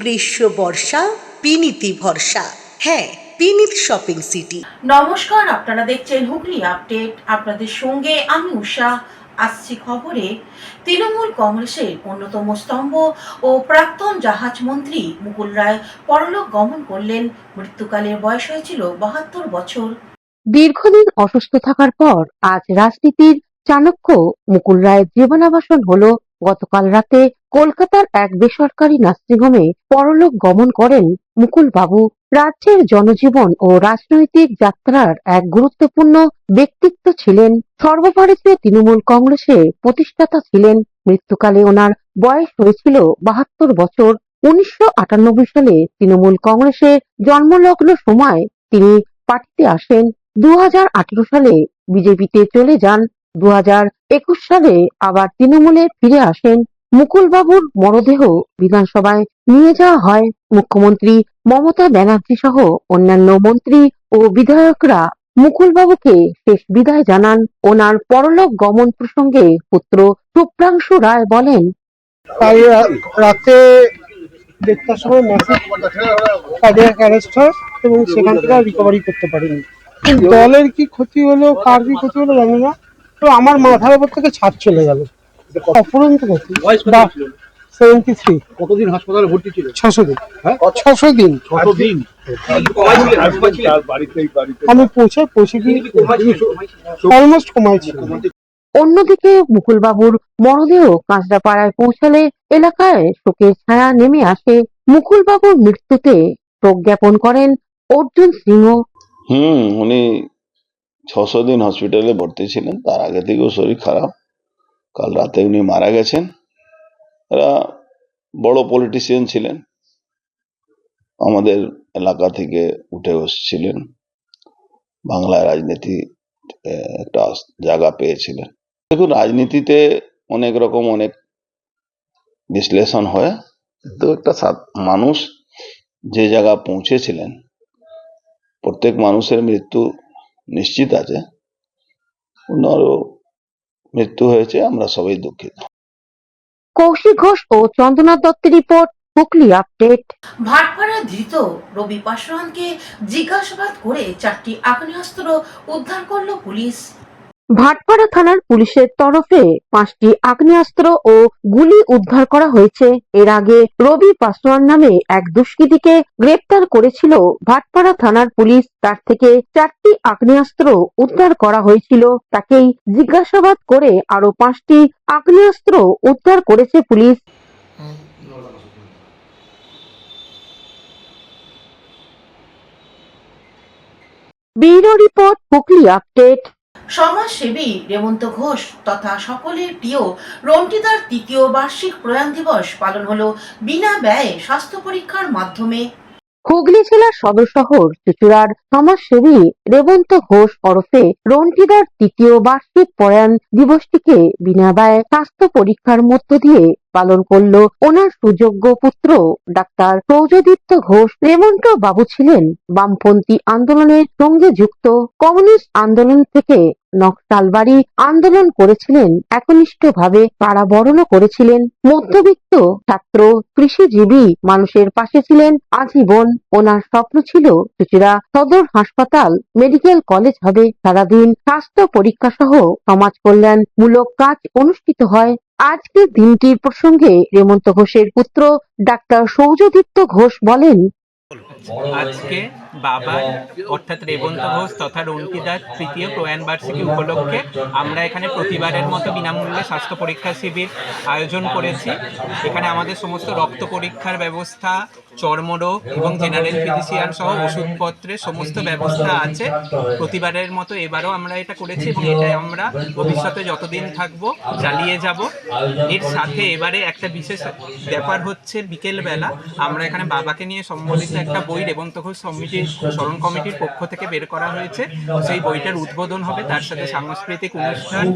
গ্রীষ্ম বর্ষা বিনীতি ভরসা। হ্যাঁ, বিনীত শপিং সিটি। নমস্কার, আপনারা দেখছেন হুগলি আপডেট। আপনাদের সঙ্গে আমি উষা। আসছি খবরে, তৃণমূল কংগ্রেসের অন্যতম স্তম্ভ ও প্রাক্তন জাহাজ মন্ত্রী মুকুল রায় পরলোক গমন করলেন। মৃত্যুকালের বয়স হয়েছিল 72 বছর। দীর্ঘদিন অসুস্থ থাকার পর আজ রাজনীতির চাণক্য মুকুল রায়ের জীবনাবসান হলো। গতকাল রাতে কলকাতার এক বেসরকারি নার্সিংহোমে পরলোক গমন করেন মুকুল বাবু। রাজ্যের জনজীবন ও রাজনৈতিক যাত্রার এক গুরুত্বপূর্ণ ব্যক্তিত্ব ছিলেন। সর্বভারতীয় তৃণমূল কংগ্রেসের প্রতিষ্ঠাতা ছিলেন। মৃত্যুকালে ওনার বয়স হয়েছিল 72 বছর। 1998 সালে তৃণমূল কংগ্রেসের জন্মলগ্ন সময় তিনি পার্টিতে আসেন। 2018 সালে বিজেপিতে চলে যান। 2021 সালে আবার তৃণমূলে ফিরে আসেন। মুকুল বাবুর মরদেহ বিধানসভায় নিয়ে যাওয়া হয়। মুখ্যমন্ত্রী মমতা ব্যানার্জি সহ অন্যান্য মন্ত্রী ও বিধায়করা মুকুল বাবুকে শেষ বিদায় জানান। ওনার পরলোক গমন প্রসঙ্গে পুত্র শুভ্রাংশু রায় বলেন, কাল রাতে 1:30টার সময় ম্যাসিভ কার্ডিয়াক অ্যারেস্ট হয় এবং সেখান থেকে রিকভারি করতে পারেনি। দলের কি ক্ষতি হলো, কার কি ক্ষতি হলো জানি না, তো আমার মাথার উপর থেকে ছাদ চলে গেল। অফুরন্ত ক্ষতি। 73। কতদিন হাসপাতালে ভর্তি ছিল? 600 দিন। 600 দিন আমি পৌঁছে দিয়ে অলমোস্ট কমাই ছিল। অন্যদিকে মুকুল বাবুর মরদেহ কাঁচরাপাড়ায় পৌঁছালে এলাকায় শোকের ছায়া নেমে আসে। মুকুল বাবুর মৃত্যুতে শোক জ্ঞাপন করেন অর্জুন সিংহ। উনি 600 দিন হসপিটালে ভর্তি ছিলেন। তার আগে থেকেও শরীর খারাপ। কাল রাতে উনি মারা গেছেন। এরা বড় পলিটিশিয়ান ছিলেন, আমাদের এলাকা থেকে উঠে এসেছিলেন, বাংলা রাজনীতি একটা জায়গা পেয়েছিলেন। দেখুন, রাজনীতিতে অনেক রকম অনেক বিশ্লেষণ হয়, কিন্তু একটা মানুষ যে জায়গা পৌঁছেছিলেন, প্রত্যেক মানুষের মৃত্যু নিশ্চিত আছে। ওনারও মৃত্যু হয়েছে, আমরা সবাই দুঃখিত। কৌশিক ঘোষ ও চন্দ্রনাথ দত্তের রিপোর্ট, হুগলি আপডেট। ভাটপাড়ায় ধৃত রবি পাসওয়ানকে জিজ্ঞাসাবাদ করে 4টি আগ্নেয়াস্ত্র উদ্ধার করল পুলিশ। ভাটপাড়া থানার পুলিশের তরফে 5টি আগ্নেয়াস্ত্র ও গুলি উদ্ধার করা হয়েছে। এর আগে রবি পাসওয়ান নামে এক দুষ্কৃতীকে গ্রেপ্তার করেছিল ভাটপাড়া থানার পুলিশ। তার থেকে 4টি আগ্নেয়াস্ত্র উদ্ধার করা হয়েছিল। তাকেই জিজ্ঞাসাবাদ করে আরো 5টি আগ্নেয়াস্ত্র উদ্ধার করেছে police. Bureau report, Hooghly update. সমাজসেবী রেবন্ত ঘোষ তথা সকলের প্রিয় রন্টিদার 3য় বার্ষিক প্রয়াণ দিবস পালন হলো বিনা ব্যয়ে স্বাস্থ্য পরীক্ষার মাধ্যমে। হুগলি জেলার সদর শহর চুঁচুড়ার সমাজসেবী রেবন্ত ঘোষ ওরফে রন্টিদার 3য় বার্ষিক প্রয়াণ দিবসটিকে বিনা ব্যয়ে স্বাস্থ্য পরীক্ষার মধ্য দিয়ে পালন করল ওনার সুযোগ্য পুত্র ডাক্তার সৌজদীপ্ত ঘোষ। রেবন্ত বাবু ছিলেন বামপন্থী আন্দোলনের সঙ্গে যুক্ত। কমিউনিস্ট আন্দোলন থেকে নকশালবাড়ি আন্দোলন করেছিলেন একনিষ্ঠভাবে। কারাবরণও করেছিলেন। মধ্যবিত্ত ছাত্র কৃষিজীবী মানুষের পাশে ছিলেন আজীবন। ওনার স্বপ্ন ছিল চুঁচুড়া সদর হাসপাতাল মেডিকেল কলেজ হবে। সারাদিন স্বাস্থ্য পরীক্ষা সহ সমাজ কল্যাণ মূলক কাজ অনুষ্ঠিত হয়। আজকের দিনটির প্রসঙ্গে রেমন্ত ঘোষের পুত্র ডাক্তার সৌজদীপ্ত ঘোষ বলেন, আজকে বাবা অর্থাৎ রেবন্ত ঘোষ তথা রন্টিদার 3য় প্রয়াণ বার্ষিকী উপলক্ষে আমরা এখানে প্রতিবারের মতো বিনামূল্যে স্বাস্থ্য পরীক্ষা শিবির আয়োজন করেছি। এখানে আমাদের সমস্ত রক্ত পরীক্ষার ব্যবস্থা, চর্মরোগ এবং জেনারেল ফিজিশিয়ান সহ ওষুধপত্রের সমস্ত ব্যবস্থা আছে। প্রতিবারের মতো এবারও আমরা এটা করেছি এবং এটাই আমরা ভবিষ্যতে যতদিন থাকবো চালিয়ে যাব। এর সাথে এবারে একটা বিশেষ ব্যাপার হচ্ছে, বিকেলবেলা আমরা এখানে বাবাকে নিয়ে সম্বলিত একটা বই রেবন্ত ঘোষ স্মরণ কমিটির পক্ষ থেকে বের করা হয়েছে। সেই বইটার উদ্বোধন হবে, তার সাথে সাংস্কৃতিক অনুষ্ঠান,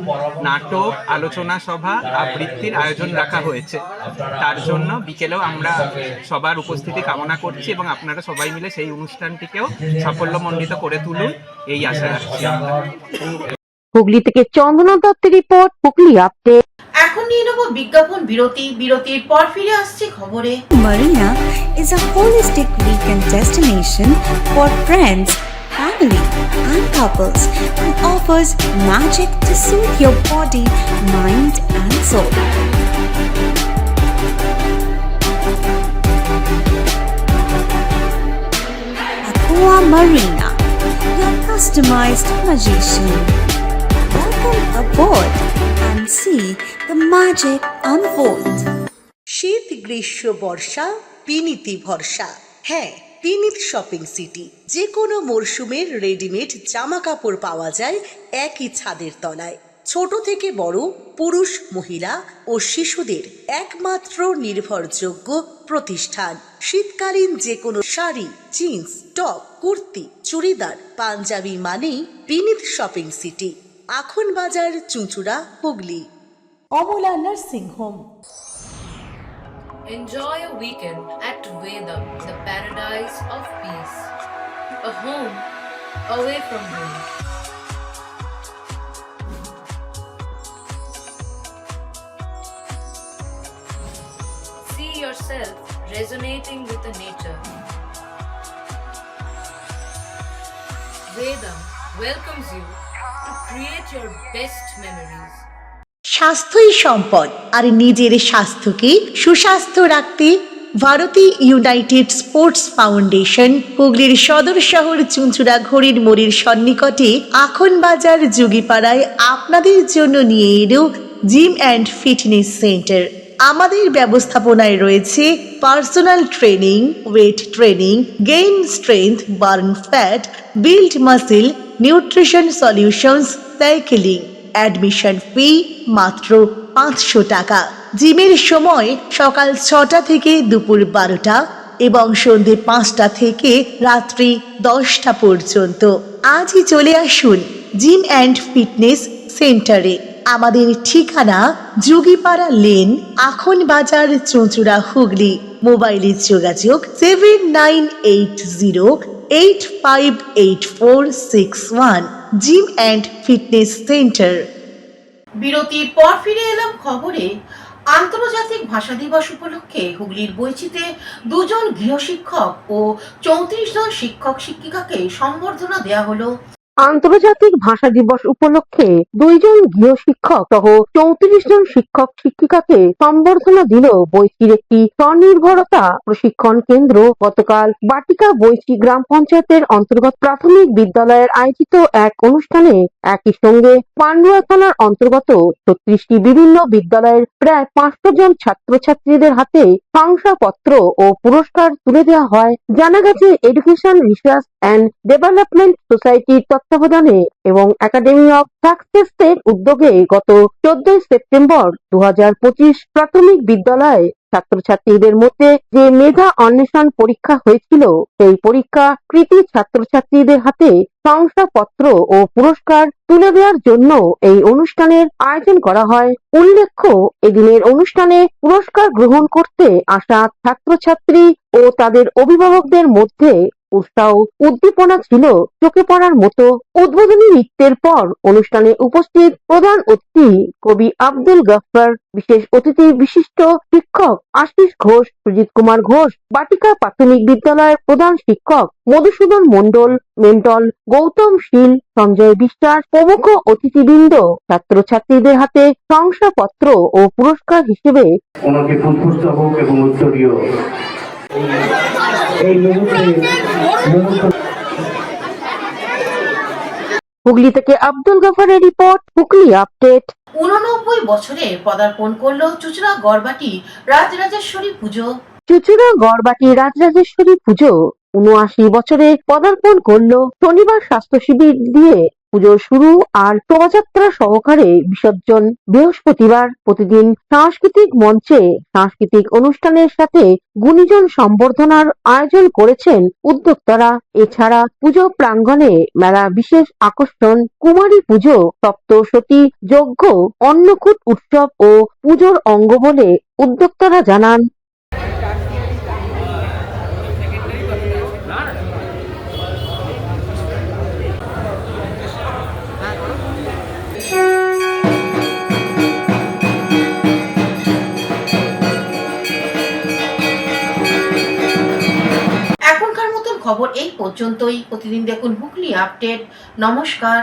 নাটক, আলোচনা সভা, আবৃত্তির আয়োজন রাখা হয়েছে। তার জন্য বিকেলেও আমরা সবার উপস্থিতি কামনা করছি এবং আপনারা সবাই মিলে সেই অনুষ্ঠানটিকেও সাফল্যমণ্ডিত করে তুলুন, এই আশা রাখছি আমরা। হুগলি থেকে চন্দনা দত্তের রিপোর্ট, হুগলি আপডেট। এখন নিয়ে নেব বিজ্ঞাপন বিরতি। বিরতির পর ফিরে আসছি খবরে। Marina is a holistic weekend destination for friends, family, and couples and offers magic to soothe your body, mind, and soul. Aqua Marina, your customized magician. Welcome aboard and see the magic unfold. শীত, গ্রীষ্ম, বর্ষা, পিনিতি ভরসা। হ্যাঁ, পিনিত shopping city. যে কোনো মরশুমের readymade জামা কাপড় পাওয়া যায় একই ছাদের তলায়। ছোট থেকে বড়, পুরুষ, মহিলা ও শিশুদের একমাত্র নির্ভরযোগ্য প্রতিষ্ঠান। শীতকালীন যে কোনো শাড়ি, জিন্স, টপ, কুর্তি, চুড়িদার, পাঞ্জাবি মানেই পিনিত শপিং সিটি। আখন বাজার, চুঁচুড়া, Hooghly. Amala nursing home. Enjoy a weekend at Vedam, the paradise of peace. A home away from home. See yourself resonating with the nature. Vedam welcomes you to create your best memories. স্বাস্থ্যই সম্পদ, আর নিজের স্বাস্থ্যকে সুস্বাস্থ্য রাখতে Bharati United sports foundation হুগলির সদর শহর চুঁচুড়া ঘড়ির মোড়ের সন্নিকটে আখন বাজার যুগিপাড়ায় আপনাদের জন্য নিয়ে এলো জিম অ্যান্ড ফিটনেস সেন্টার। আমাদের ব্যবস্থাপনায় রয়েছে personal training, weight training, gain strength, burn fat, build muscle, nutrition solutions, cycling. Admission ফি মাত্র 500 টাকা। জিমের সময় সকাল 6টা থেকে দুপুর 12টা এবং সন্ধে 5টা থেকে রাত্রি 10টা পর্যন্ত। আজই চলে আসুন জিম অ্যান্ড ফিটনেস সেন্টারে। আমাদের ঠিকানা যুগিপাড়া লেন, আখন বাজার, চুঁচুড়া, হুগলি। মোবাইলে যোগাযোগ 7980858461। Gym and fitness centre. বিরতির পর ফিরে এলাম খবরে। আন্তর্জাতিক ভাষা দিবস উপলক্ষে হুগলির বৈচিতে 2 জন গৃহশিক্ষক ও 34 জন শিক্ষক শিক্ষিকাকে সম্বর্ধনা দেওয়া হলো। আন্তর্জাতিক ভাষা দিবস উপলক্ষে 2 জন গৃহ শিক্ষক সহ 34 জন শিক্ষক শিক্ষিকাকে সম্বর্ধনা দিল বৈচির একটি স্বনির্ভরতা প্রশিক্ষণ কেন্দ্র। গতকাল বাটিকা বৈচি গ্রাম পঞ্চায়েতের অন্তর্গত প্রাথমিক বিদ্যালয়ের আয়োজিত এক অনুষ্ঠানে একই সঙ্গে পান্ডুয়া থানার অন্তর্গত 36টি বিভিন্ন বিদ্যালয়ের প্রায় 500 জন ছাত্রছাত্রীদের হাতে শংসাপত্র ও পুরস্কার তুলে দেওয়া হয়। জানা গেছে, এডুকেশন রিসার্চ অ্যান্ড ডেভেলপমেন্ট সোসাইটির তত্ত্বাবধানে এবং একাডেমি অফ সাকসেসের উদ্যোগে গত 14 সেপ্টেম্বর 2025 প্রাথমিক বিদ্যালয়ে ছাত্রছাত্রীদের মধ্যে যে মেধা অন্বেষণ পরীক্ষা হয়েছিল, সেই পরীক্ষা কৃতী ছাত্রছাত্রীদের হাতে শংসাপত্র ও পুরস্কার তুলে দেওয়ার জন্য এই অনুষ্ঠানের আয়োজন করা হয়। উল্লেখ্য, এদিনের অনুষ্ঠানে পুরস্কার গ্রহণ করতে আসা ছাত্রছাত্রী ও তাদের অভিভাবকদের মধ্যে উৎসাহ উদ্দীপনা ছিল চোখে পড়ার মতো। উদ্বোধনী নৃত্যের পর অনুষ্ঠানে উপস্থিত প্রধান অতিথি কবি আব্দুল গফফার, বিশেষ অতিথি বিশিষ্ট শিক্ষক আশিস ঘোষ, সুজিত কুমার ঘোষ, বাটিকা প্রাথমিক বিদ্যালয়ের প্রধান শিক্ষক মধুসূদন মণ্ডল, মেন্টল গৌতম শীল, সঞ্জয় বিশ্বাস প্রমুখ অতিথিবৃন্দ ছাত্রছাত্রীদের হাতে শংসাপত্র ও পুরস্কার হিসেবে ওনাকে পুষ্পস্তবক এবং উত্তরীয় হুগলি থেকে আব্দুল গফফারের রিপোর্ট, হুগলি আপডেট। 89 বছরে পদার্পণ করলো চুঁচুড়া গড়বাটি রাজরাজেশ্বরী পুজো। চুঁচুড়া গড়বাটি রাজরাজেশ্বরী পুজো 79 বছরে পদার্পণ করলো। শনিবার স্বাস্থ্য শিবির দিয়ে পুজো শুরু আর শোভাযাত্রা সহকারে বিসর্জন বৃহস্পতিবার। প্রতিদিন সাংস্কৃতিক মঞ্চে সাংস্কৃতিক অনুষ্ঠানের সাথে গুণীজন সম্বর্ধনার আয়োজন করেছেন উদ্যোক্তারা। এছাড়া পুজো প্রাঙ্গণে মেলা বিশেষ আকর্ষণ কুমারী পুজো, সপ্তশতী যজ্ঞ, অন্নকূট উৎসব ও পুজোর অঙ্গ বলে উদ্যোক্তারা জানান। এই পর্যন্তই। প্রতিদিন দেখুন হুগলি আপডেট। নমস্কার।